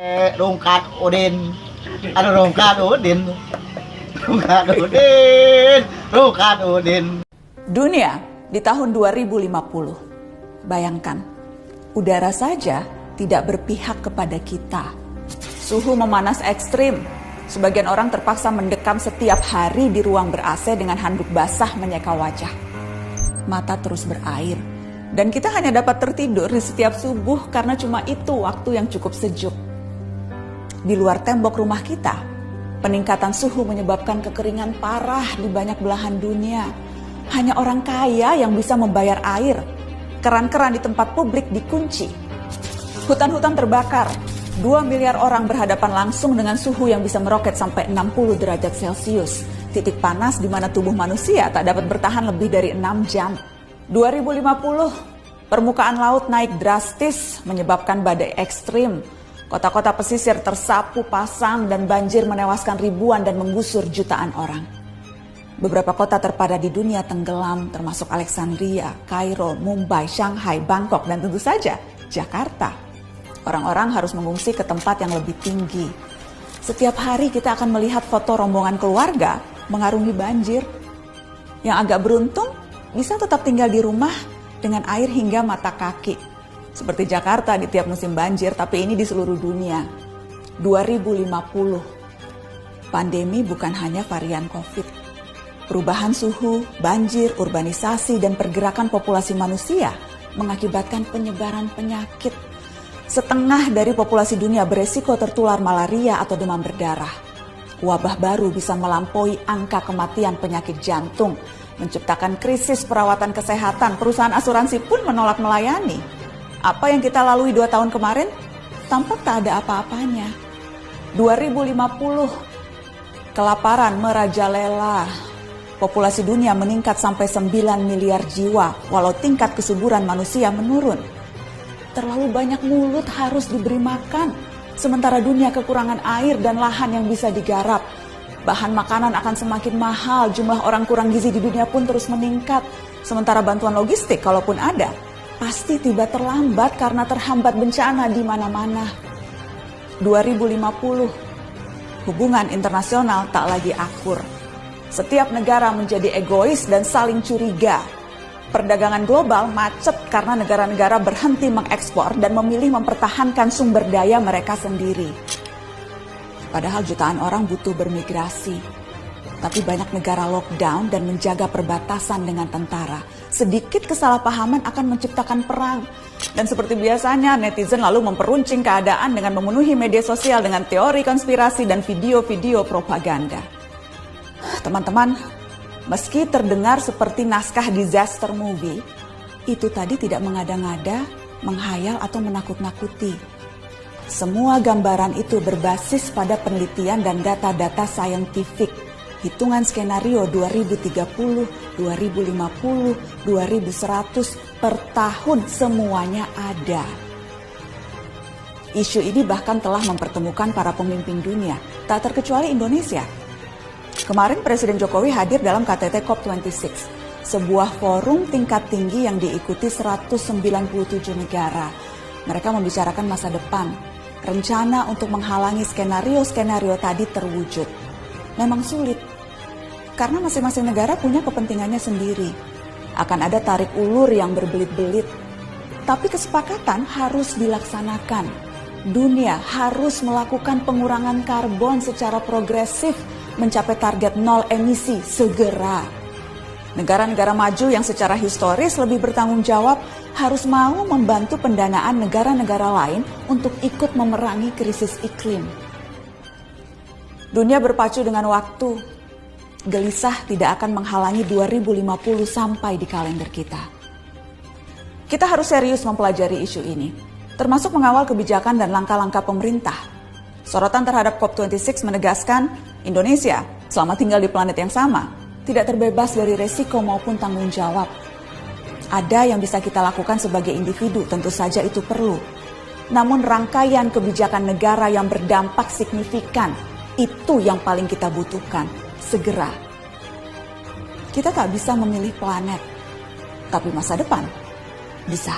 Rungkat Udin, ada Rungkat Udin, Rungkat Udin, Rungkat Udin. Dunia di tahun 2050. Bayangkan, udara saja tidak berpihak kepada kita. Suhu memanas ekstrim. Sebagian orang terpaksa mendekam setiap hari di ruang ber-AC dengan handuk basah menyeka wajah. Mata terus berair. Dan kita hanya dapat tertidur di setiap subuh karena cuma itu waktu yang cukup sejuk. Di luar tembok rumah kita, peningkatan suhu menyebabkan kekeringan parah di banyak belahan dunia. Hanya orang kaya yang bisa membayar air. Keran-keran di tempat publik dikunci. Hutan-hutan terbakar. 2 miliar orang berhadapan langsung dengan suhu yang bisa meroket sampai 60 derajat Celcius. Titik panas di mana tubuh manusia tak dapat bertahan lebih dari 6 jam. 2050, permukaan laut naik drastis menyebabkan badai ekstrim. Kota-kota pesisir tersapu pasang dan banjir menewaskan ribuan dan menggusur jutaan orang. Beberapa kota terpadat di dunia tenggelam termasuk Alexandria, Kairo, Mumbai, Shanghai, Bangkok, dan tentu saja Jakarta. Orang-orang harus mengungsi ke tempat yang lebih tinggi. Setiap hari kita akan melihat foto rombongan keluarga mengarungi banjir. Yang agak beruntung bisa tetap tinggal di rumah dengan air hingga mata kaki. Seperti Jakarta di tiap musim banjir, tapi ini di seluruh dunia. 2050. Pandemi bukan hanya varian COVID. Perubahan suhu, banjir, urbanisasi, dan pergerakan populasi manusia mengakibatkan penyebaran penyakit. Setengah dari populasi dunia beresiko tertular malaria atau demam berdarah. Wabah baru bisa melampaui angka kematian penyakit jantung, menciptakan krisis perawatan kesehatan. Perusahaan asuransi pun menolak melayani. Apa yang kita lalui 2 tahun kemarin, tampak tak ada apa-apanya. 2050, kelaparan merajalela. Populasi dunia meningkat sampai 9 miliar jiwa, walau tingkat kesuburan manusia menurun. Terlalu banyak mulut harus diberi makan, sementara dunia kekurangan air dan lahan yang bisa digarap. Bahan makanan akan semakin mahal, jumlah orang kurang gizi di dunia pun terus meningkat. Sementara bantuan logistik, kalaupun ada, pasti tiba terlambat karena terhambat bencana di mana-mana. 2050, hubungan internasional tak lagi akur. Setiap negara menjadi egois dan saling curiga. Perdagangan global macet karena negara-negara berhenti mengekspor dan memilih mempertahankan sumber daya mereka sendiri. Padahal jutaan orang butuh bermigrasi. Tapi banyak negara lockdown dan menjaga perbatasan dengan tentara. Sedikit kesalahpahaman akan menciptakan perang. Dan seperti biasanya, netizen lalu memperuncing keadaan dengan memenuhi media sosial dengan teori konspirasi dan video-video propaganda. Teman-teman, meski terdengar seperti naskah disaster movie, itu tadi tidak mengada-ngada, menghayal atau menakut-nakuti. Semua gambaran itu berbasis pada penelitian dan data-data saintifik. Hitungan skenario 2030, 2050, 2100 per tahun semuanya ada. Isu ini bahkan telah mempertemukan para pemimpin dunia, tak terkecuali Indonesia. Kemarin Presiden Jokowi hadir dalam KTT COP26, sebuah forum tingkat tinggi yang diikuti 197 negara. Mereka membicarakan masa depan, rencana untuk menghalangi skenario-skenario tadi terwujud. Memang sulit, karena masing-masing negara punya kepentingannya sendiri. Akan ada tarik ulur yang berbelit-belit. Tapi kesepakatan harus dilaksanakan. Dunia harus melakukan pengurangan karbon secara progresif, mencapai target 0 emisi segera. Negara-negara maju yang secara historis lebih bertanggung jawab harus mau membantu pendanaan negara-negara lain untuk ikut memerangi krisis iklim. Dunia berpacu dengan waktu. Gelisah tidak akan menghalangi 2050 sampai di kalender kita. Kita harus serius mempelajari isu ini, termasuk mengawal kebijakan dan langkah-langkah pemerintah. Sorotan terhadap COP26 menegaskan Indonesia selama tinggal di planet yang sama tidak terbebas dari resiko maupun tanggung jawab. Ada yang bisa kita lakukan sebagai individu, tentu saja itu perlu. Namun rangkaian kebijakan negara yang berdampak signifikan, itu yang paling kita butuhkan. Segera. Kita tak bisa memilih planet, tapi masa depan bisa.